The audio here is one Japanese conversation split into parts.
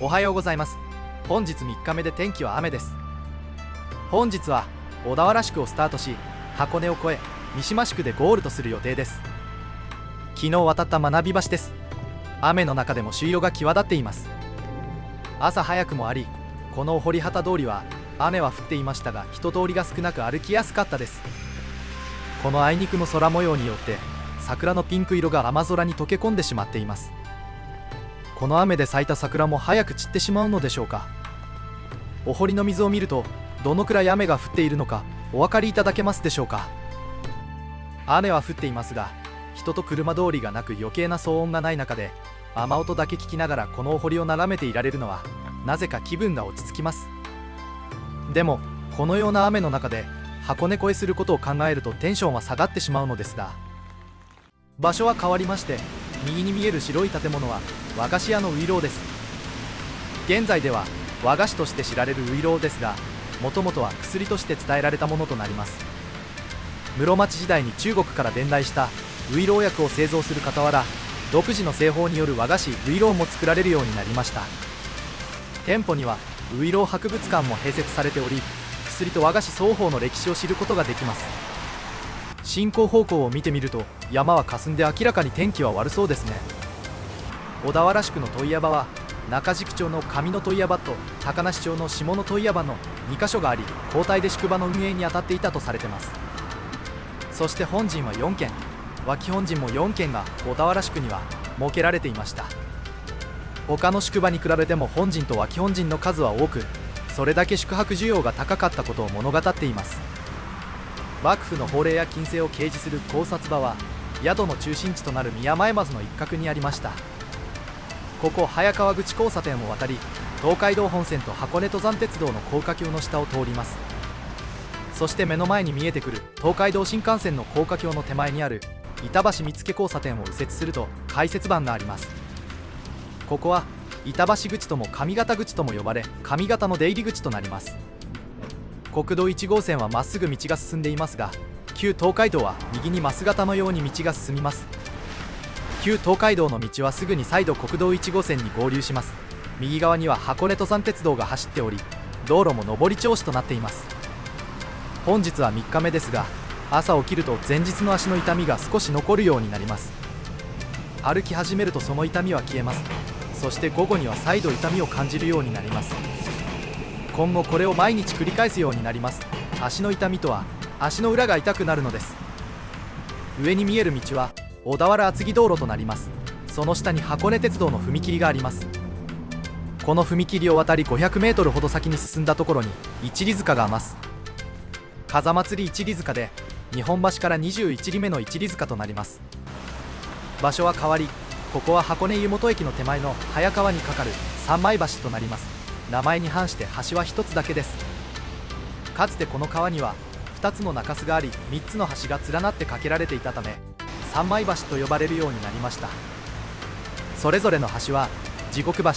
おはようございます。本日3日目で天気は雨です。本日は小田原宿をスタートし、箱根を越え三島宿でゴールとする予定です。昨日渡った学び橋です。雨の中でも朱色が際立っています。朝早くもあり、この堀畑通りは雨は降っていましたが、人通りが少なく歩きやすかったです。このあいにくの空模様によって桜のピンク色が雨空に溶け込んでしまっています。この雨で咲いた桜も早く散ってしまうのでしょうか。お堀の水を見ると、どのくらい雨が降っているのかお分かりいただけますでしょうか。雨は降っていますが、人と車通りがなく余計な騒音がない中で、雨音だけ聞きながらこのお堀を眺めていられるのは、なぜか気分が落ち着きます。でもこのような雨の中で箱根越えすることを考えるとテンションは下がってしまうのですが、場所は変わりまして、右に見える白い建物は和菓子屋のういろうです。現在では和菓子として知られるういろうですが、もともとは薬として伝えられたものとなります。室町時代に中国から伝来したういろう薬を製造する傍ら、独自の製法による和菓子ういろうも作られるようになりました。店舗にはういろう博物館も併設されており、薬と和菓子双方の歴史を知ることができます。進行方向を見てみると、山は霞んで明らかに天気は悪そうですね。小田原宿の問屋場は中宿町の上野問屋場と高梨町の下野問屋場の2カ所があり、交代で宿場の運営に当たっていたとされています。そして本陣は4軒、脇本陣も4軒が小田原宿には設けられていました。他の宿場に比べても本陣と脇本陣の数は多く、それだけ宿泊需要が高かったことを物語っています。幕府の法令や禁制を掲示する高札場は、宿の中心地となる宮前松の一角にありました。ここ早川口交差点を渡り、東海道本線と箱根登山鉄道の高架橋の下を通ります。そして目の前に見えてくる東海道新幹線の高架橋の手前にある板橋見附交差点を右折すると改札板があります。ここは板橋口とも上方口とも呼ばれ、上方の出入り口となります。国道1号線はまっすぐ道が進んでいますが、旧東海道は右に増形のように道が進みます。旧東海道の道はすぐに再度国道1号線に合流します。右側には箱根登山鉄道が走っており、道路も上り調子となっています。本日は3日目ですが、朝起きると前日の足の痛みが少し残るようになります。歩き始めるとその痛みは消えます。そして午後には再度痛みを感じるようになります。今後これを毎日繰り返すようになります。足の痛みとは、足の裏が痛くなるのです。上に見える道は小田原厚木道路となります。その下に箱根鉄道の踏切があります。この踏切を渡り500メートルほど先に進んだところに一里塚があります。風祭り一里塚で、日本橋から21里目の一里塚となります。場所は変わり、ここは箱根湯本駅の手前の早川に架かる三枚橋となります。名前に反して橋は1つだけです。かつてこの川には2つの中州があり、3つの橋が連なって架けられていたため、三枚橋と呼ばれるようになりました。それぞれの橋は地獄橋、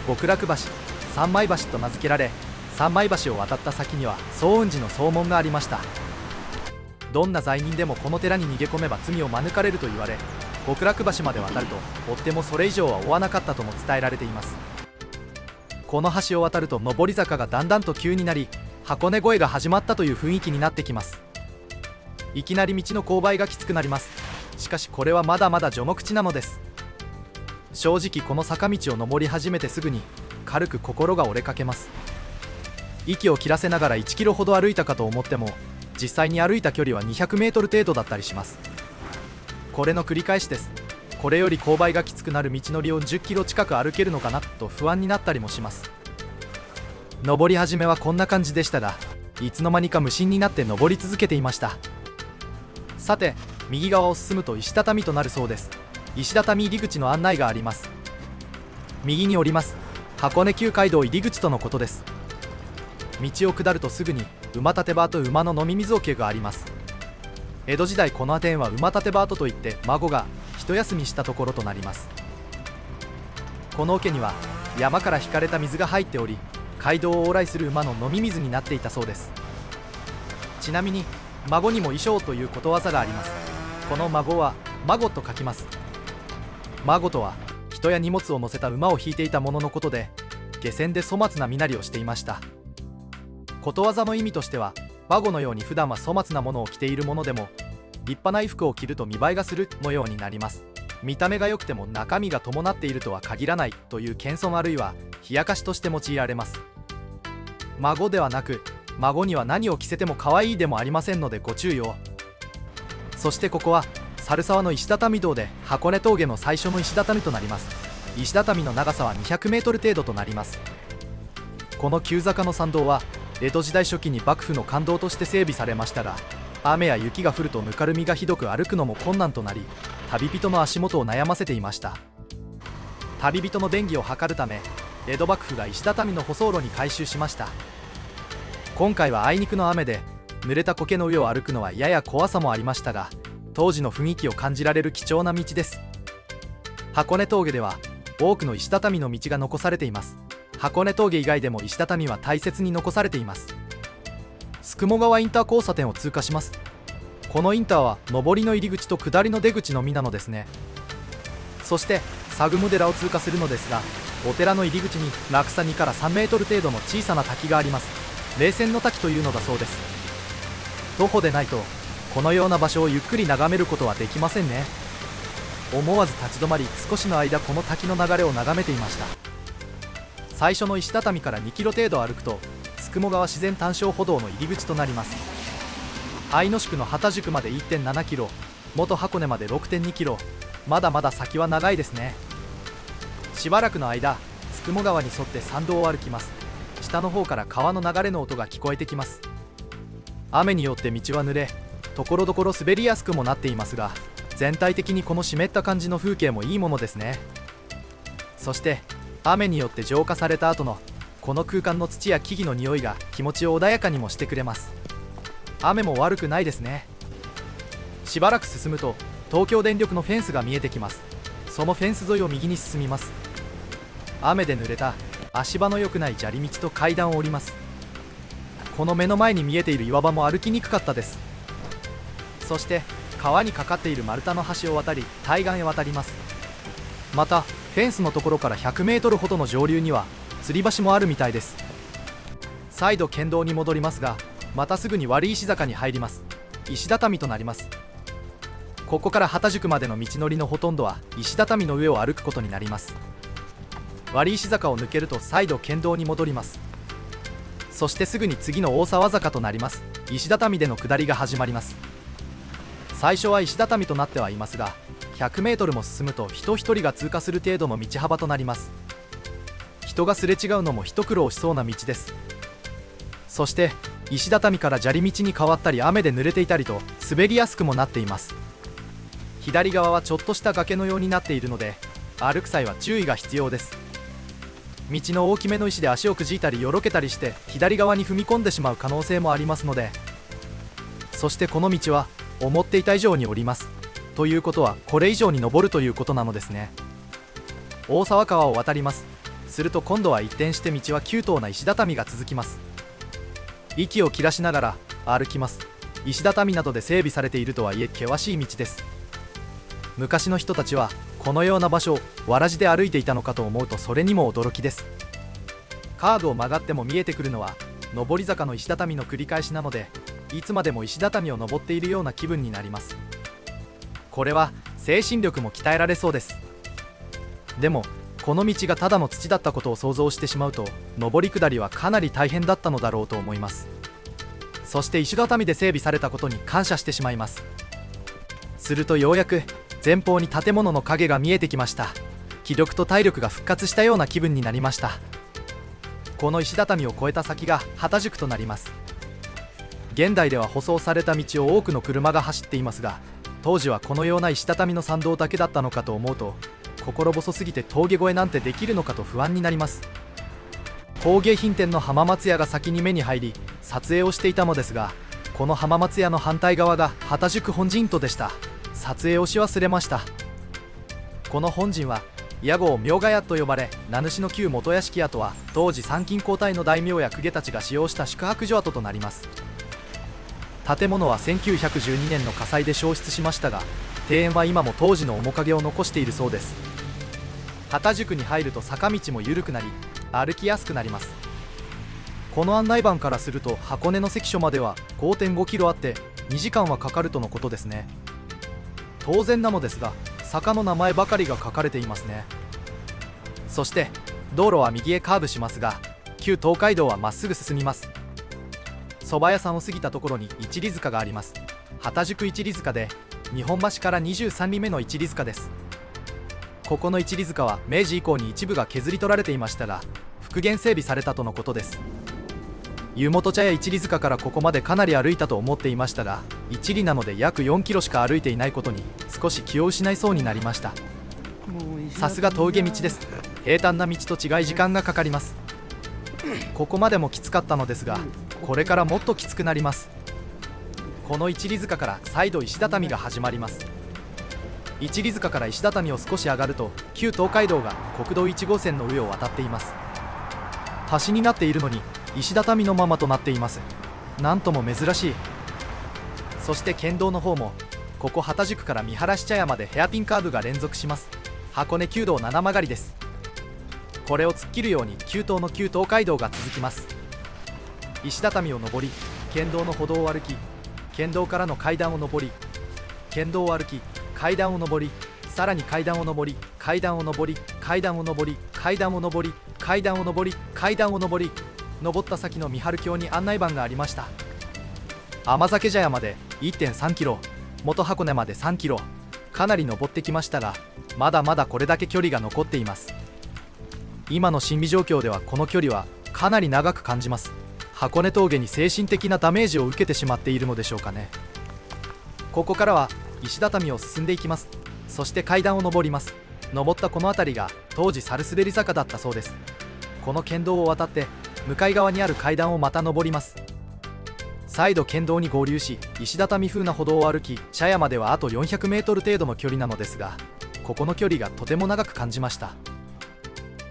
極楽橋、三枚橋と名付けられ、三枚橋を渡った先には総雲寺の総門がありました。どんな罪人でもこの寺に逃げ込めば罪を免れると言われ、極楽橋まで渡ると追ってもそれ以上は追わなかったとも伝えられています。この橋を渡ると上り坂がだんだんと急になり、箱根越えが始まったという雰囲気になってきます。いきなり道の勾配がきつくなります。しかしこれはまだまだ序目地なのです。正直この坂道を登り始めてすぐに軽く心が折れかけます。息を切らせながら1キロほど歩いたかと思っても、実際に歩いた距離は200メートル程度だったりします。これの繰り返しです。これより勾配がきつくなる道のりを10キロ近く歩けるのかなと不安になったりもします。登り始めはこんな感じでしたが、いつの間にか無心になって登り続けていました。さて、右側を進むと石畳となるそうです。石畳入り口の案内があります。右に降ります。箱根旧街道入り口とのことです。道を下るとすぐに馬立場と馬の飲み水桶があります。江戸時代この辺は馬立場跡といって、孫が一休みしたところとなります。この桶には山から引かれた水が入っており、街道を往来する馬の飲み水になっていたそうです。ちなみに孫にも衣装ということわざがあります。この孫は孫と書きます。孫とは人や荷物を乗せた馬を引いていたもののことで、下船で粗末な身なりをしていました。ことわざの意味としては、馬子のように普段は粗末なものを着ているものでも立派な衣服を着ると見栄えがするのようになります。見た目が良くても中身が伴っているとは限らないという謙遜あるいは冷やかしとして用いられます。孫ではなく、孫には何を着せても可愛いでもありませんのでご注意を。そしてここは猿沢の石畳道で箱根峠の最初の石畳となります。石畳の長さは200メートル程度となります。この急坂の参道は江戸時代初期に幕府の官道として整備されましたが、雨や雪が降るとぬかるみがひどく歩くのも困難となり、旅人の足元を悩ませていました。旅人の便宜を図るため、江戸幕府が石畳の舗装路に改修しました。今回はあいにくの雨で濡れた苔の上を歩くのはやや怖さもありましたが、当時の雰囲気を感じられる貴重な道です。箱根峠では多くの石畳の道が残されています。箱根峠以外でも石畳は大切に残されています。宿毛川インター交差点を通過します。このインターは上りの入り口と下りの出口のみなのですね。そして佐雲寺を通過するのですが、お寺の入り口に落差2から3メートル程度の小さな滝があります。霊泉の滝というのだそうです。徒歩でないとこのような場所をゆっくり眺めることはできませんね。思わず立ち止まり、少しの間この滝の流れを眺めていました。最初の石畳から2キロ程度歩くと宿毛川自然単焦歩道の入り口となります。愛野宿の幡宿まで 1.7 キロ、元箱根まで 6.2 キロ、まだまだ先は長いですね。しばらくの間宿毛川に沿って参道を歩きます。下の方から川の流れの音が聞こえてきます。雨によって道は濡れ、ところどころ滑りやすくもなっていますが、全体的にこの湿った感じの風景もいいものですね。そして雨によって浄化された後のこの空間の土や木々の匂いが気持ちを穏やかにもしてくれます。雨も悪くないですね。しばらく進むと東京電力のフェンスが見えてきます。そのフェンス沿いを右に進みます。雨で濡れた足場の良くない砂利道と階段を降ります。この目の前に見えている岩場も歩きにくかったです。そして川にかかっている丸太の橋を渡り対岸へ渡ります。またフェンスのところから100メートルほどの上流には吊り橋もあるみたいです。再度県道に戻りますが、またすぐに割石坂に入ります。石畳となります。ここから幡宿までの道のりのほとんどは石畳の上を歩くことになります。割石坂を抜けると再度県道に戻ります。そしてすぐに次の大沢坂となります。石畳での下りが始まります。最初は石畳となってはいますが、100メートルも進むと人一人が通過する程度の道幅となります。人がすれ違うのも一苦労しそうな道です。そして石畳から砂利道に変わったり雨で濡れていたりと滑りやすくもなっています。左側はちょっとした崖のようになっているので、歩く際は注意が必要です。道の大きめの石で足をくじいたりよろけたりして左側に踏み込んでしまう可能性もありますので。そしてこの道は思っていた以上に降ります。ということはこれ以上に登るということなのですね。大沢川を渡ります。すると今度は一転して道は急登な石畳が続きます。息を切らしながら歩きます。石畳などで整備されているとはいえ険しい道です。昔の人たちはこのような場所をわらじで歩いていたのかと思うとそれにも驚きです。カーブを曲がっても見えてくるのは上り坂の石畳の繰り返しなので、いつまでも石畳を登っているような気分になります。これは精神力も鍛えられそうです。でもこの道がただの土だったことを想像してしまうと、上り下りはかなり大変だったのだろうと思います。そして石畳で整備されたことに感謝してしまいます。するとようやく前方に建物の影が見えてきました。気力と体力が復活したような気分になりました。この石畳を越えた先が幡宿となります。現代では舗装された道を多くの車が走っていますが、当時はこのような石畳の参道だけだったのかと思うと、心細すぎて峠越えなんてできるのかと不安になります。工芸品店の浜松屋が先に目に入り撮影をしていたのですが、この浜松屋の反対側が幡宿本陣とでした。撮影をし忘れました。この本陣は屋号明賀屋と呼ばれ、名主の旧元屋敷跡は当時参勤交代の大名や公家たちが使用した宿泊所跡となります。建物は1912年の火災で焼失しましたが、庭園は今も当時の面影を残しているそうです。幡宿に入ると坂道も緩くなり、歩きやすくなります。この案内板からすると箱根の関所までは 5.5 キロあって2時間はかかるとのことですね。当然なのですが坂の名前ばかりが書かれていますね。そして道路は右へカーブしますが旧東海道はまっすぐ進みます。蕎麦屋さんを過ぎたところに一里塚があります。畑宿一里塚で日本橋から23里目の一里塚です。ここの一里塚は明治以降に一部が削り取られていましたが復元整備されたとのことです。湯本茶屋一里塚からここまでかなり歩いたと思っていましたが一里なので約4キロしか歩いていないことに少し気を失いそうになりました。さすが峠道です。平坦な道と違い時間がかかります。ここまでもきつかったのですがこれからもっときつくなります。この一里塚から再度石畳が始まります。一里塚から石畳を少し上がると旧東海道が国道1号線の上を渡っています。橋になっているのに石畳のままとなっています。なんとも珍しい。そして県道の方もここ畑宿から見晴茶屋までヘアピンカーブが連続します。箱根旧道7曲がりです。これを突っ切るように旧東の旧東海道が続きます。石畳を上り県道の歩道を歩き県道からの階段を上り県道を歩き階段を上りさらに階段を上り階段を上り階段を上り階段を上り階段を上り階段を上り登った先の三春峡に案内板がありました。甘酒茶屋まで 1.3 キロ元箱根まで3キロかなり登ってきましたがまだまだこれだけ距離が残っています。今の心理状況ではこの距離はかなり長く感じます。箱根峠に精神的なダメージを受けてしまっているのでしょうかね。ここからは石畳を進んでいきます。そして階段を上ります。登ったこの辺りが当時サルスベリ坂だったそうです。この県道を渡って向かい側にある階段をまた登ります。再度県道に合流し石畳風な歩道を歩き茶屋まではあと400メートル程度の距離なのですがここの距離がとても長く感じました。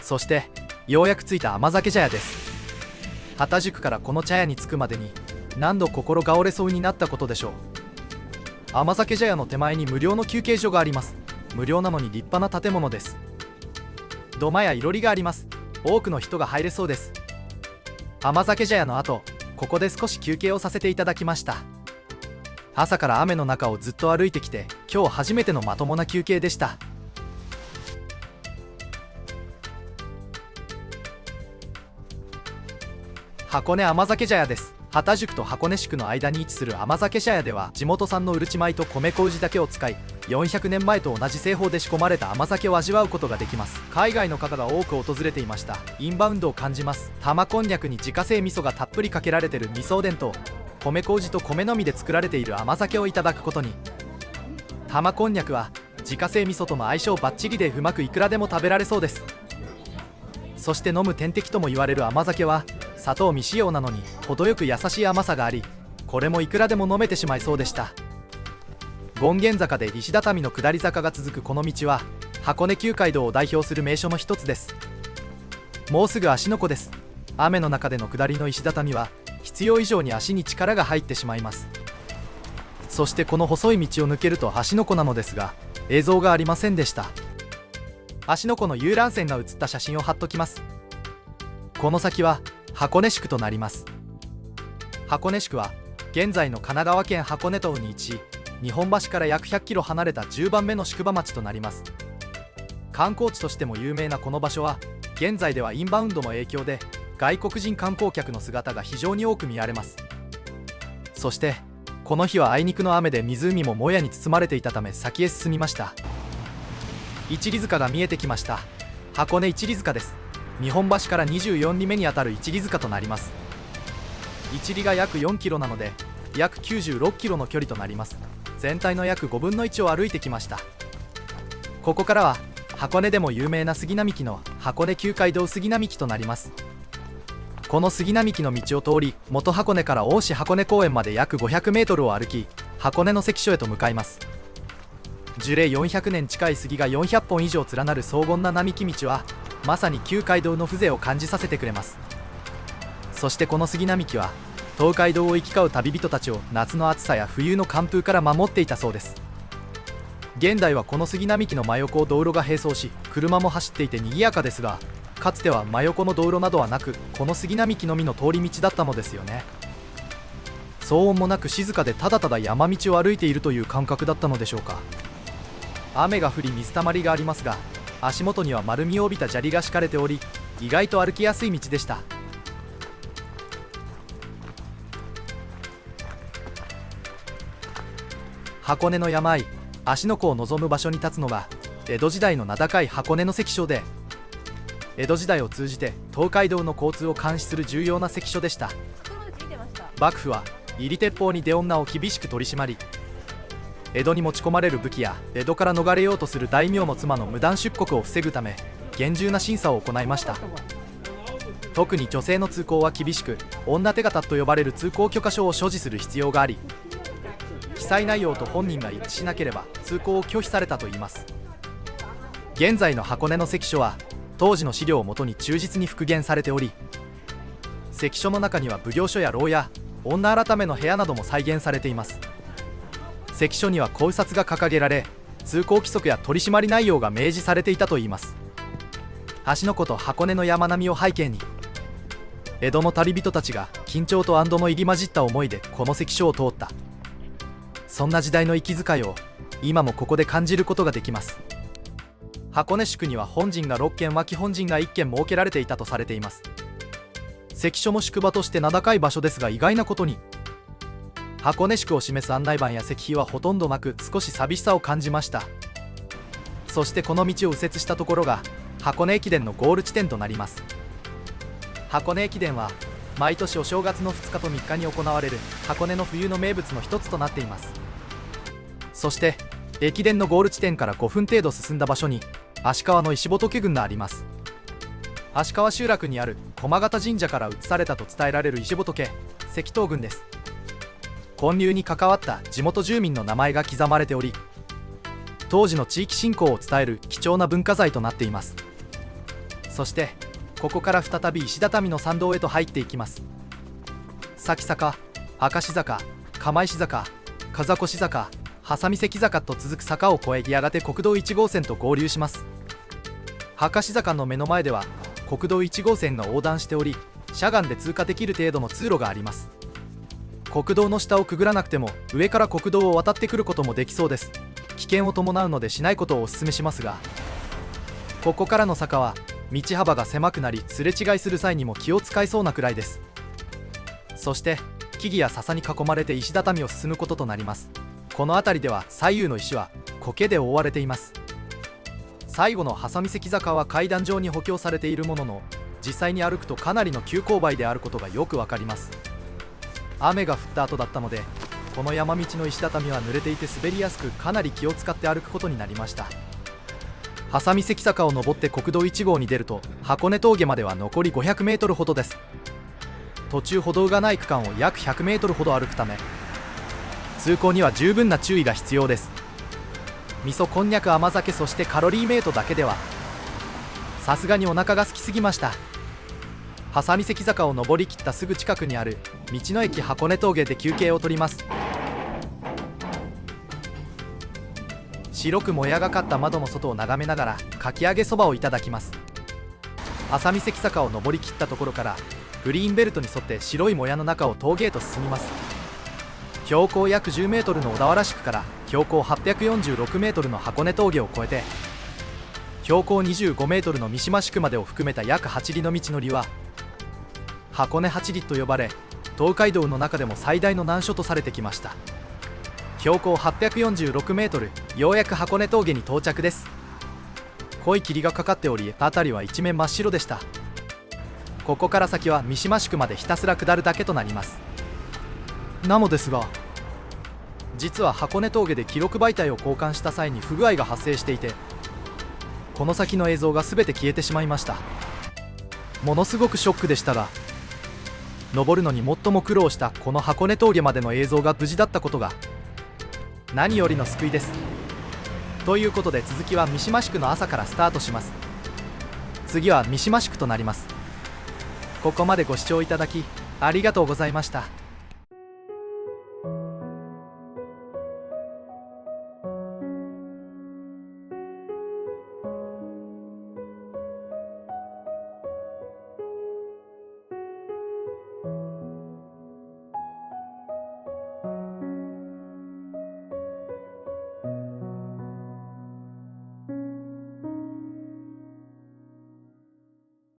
そしてようやく着いた甘酒茶屋です。畑宿からこの茶屋に着くまでに何度心が折れそうになったことでしょう。甘酒茶屋の手前に無料の休憩所があります。無料なのに立派な建物です。土間やいろりがあります。多くの人が入れそうです。甘酒茶屋の後ここで少し休憩をさせていただきました。朝から雨の中をずっと歩いてきて今日初めてのまともな休憩でした。箱根甘酒茶屋です。畑宿と箱根宿の間に位置する甘酒茶屋では地元産のうるち米と米麹だけを使い400年前と同じ製法で仕込まれた甘酒を味わうことができます。海外の方が多く訪れていました。インバウンドを感じます。玉こんにゃくに自家製味噌がたっぷりかけられてる味噌おでんと米麹と米のみで作られている甘酒をいただくことに。玉こんにゃくは自家製味噌との相性バッチリでうまくいくらでも食べられそうです。そして飲む天敵とも言われる甘酒は砂糖未使用なのに程よく優しい甘さがありこれもいくらでも飲めてしまいそうでした。権現坂で石畳の下り坂が続くこの道は箱根旧街道を代表する名所の一つです。もうすぐ芦ノ湖です。雨の中での下りの石畳は必要以上に足に力が入ってしまいます。そしてこの細い道を抜けると芦ノ湖なのですが映像がありませんでした。芦ノ湖の遊覧船が写った写真を貼っときます。この先は箱根宿となります。箱根宿は現在の神奈川県箱根島に位置し日本橋から約100キロ離れた10番目の宿場町となります。観光地としても有名なこの場所は現在ではインバウンドの影響で外国人観光客の姿が非常に多く見られます。そしてこの日はあいにくの雨で湖ももやに包まれていたため先へ進みました。一里塚が見えてきました。箱根一里塚です。日本橋から24里目にあたる一里塚となります。一里が約4キロなので約96キロの距離となります。全体の約5分の1を歩いてきました。ここからは箱根でも有名な杉並木の箱根旧街道杉並木となります。この杉並木の道を通り元箱根から大師箱根公園まで約500メートルを歩き箱根の関所へと向かいます。樹齢400年近い杉が400本以上連なる荘厳な並木道はまさに旧街道の風情を感じさせてくれます。そしてこの杉並木は東海道を行き交う旅人たちを夏の暑さや冬の寒風から守っていたそうです。現代はこの杉並木の真横を道路が並走し車も走っていて賑やかですがかつては真横の道路などはなく、この杉並木のみの通り道だったのですよね。騒音もなく静かで、ただただ山道を歩いているという感覚だったのでしょうか。雨が降り水たまりがありますが、足元には丸みを帯びた砂利が敷かれており、意外と歩きやすい道でした。箱根の山あい、芦ノ湖を望む場所に立つのが江戸時代の名高い箱根の関所で、江戸時代を通じて東海道の交通を監視する重要な関所でした。幕府は入り鉄砲に出女を厳しく取り締まり、江戸に持ち込まれる武器や江戸から逃れようとする大名の妻の無断出国を防ぐため厳重な審査を行いました。特に女性の通行は厳しく、女手形と呼ばれる通行許可証を所持する必要があり、記載内容と本人が一致しなければ通行を拒否されたといいます。現在の箱根の関所は当時の資料をもとに忠実に復元されており、関所の中には奉行所や牢屋、女改めの部屋なども再現されています。関所には考察が掲げられ、通行規則や取り締まり内容が明示されていたといいます。芦ノ湖と箱根の山並みを背景に、江戸の旅人たちが緊張と安堵の入り混じった思いでこの関所を通った、そんな時代の息遣いを今もここで感じることができます。箱根宿には本陣が6軒、脇本陣が1軒設けられていたとされています。関所も宿場として名高い場所ですが、意外なことに箱根宿を示す案内板や石碑はほとんどなく、少し寂しさを感じました。そしてこの道を右折したところが箱根駅伝のゴール地点となります。箱根駅伝は毎年お正月の2日と3日に行われる箱根の冬の名物の一つとなっています。そして駅伝のゴール地点から5分程度進んだ場所に足利の石仏群があります。足利集落にある駒形神社から移されたと伝えられる石仏石頭群です。建立に関わった地元住民の名前が刻まれており、当時の地域振興を伝える貴重な文化財となっています。そしてここから再び石畳の参道へと入っていきます。咲坂、明石坂、釜石坂、風越坂、波佐見関坂と続く坂を越え、やがて国道1号線と合流します。明石坂の目の前では国道1号線が横断しており、しゃがんで通過できる程度の通路があります。国道の下をくぐらなくても上から国道を渡ってくることもできそうです。危険を伴うのでしないことをお勧めしますが、ここからの坂は道幅が狭くなり、すれ違いする際にも気を使いそうなくらいです。そして木々や笹に囲まれて石畳を進むこととなります。この辺りでは左右の石は苔で覆われています。最後の波佐見関坂は階段状に補強されているものの、実際に歩くとかなりの急勾配であることがよくわかります。雨が降った後だったので、この山道の石畳は濡れていて滑りやすく、かなり気を使って歩くことになりました。波佐見関坂を登って国道1号に出ると箱根峠までは残り500メートルほどです。途中歩道がない区間を約100メートルほど歩くため、通行には十分な注意が必要です。味噌、こんにゃく、甘酒、そしてカロリーメイトだけではさすがにお腹が空きすぎました。波佐見関坂を登りきったすぐ近くにある道の駅箱根峠で休憩を取ります。白くもやがかった窓の外を眺めながらかき揚げそばをいただきます。波佐見関坂を登りきったところからグリーンベルトに沿って白いもやの中を峠へと進みます。標高約10メートルの小田原宿から標高846メートルの箱根峠を越えて、標高25メートルの三島宿までを含めた約8里の道のりは箱根8里と呼ばれ、東海道の中でも最大の難所とされてきました。標高846メートル、ようやく箱根峠に到着です。濃い霧がかかっており、辺りは一面真っ白でした。ここから先は三島宿までひたすら下るだけとなります。なのですが、実は箱根峠で記録媒体を交換した際に不具合が発生していて、この先の映像が全て消えてしまいました。ものすごくショックでしたが、登るのに最も苦労したこの箱根峠までの映像が無事だったことが何よりの救いです。ということで続きは三島宿の朝からスタートします。次は三島宿となります。ここまでご視聴いただきありがとうございました。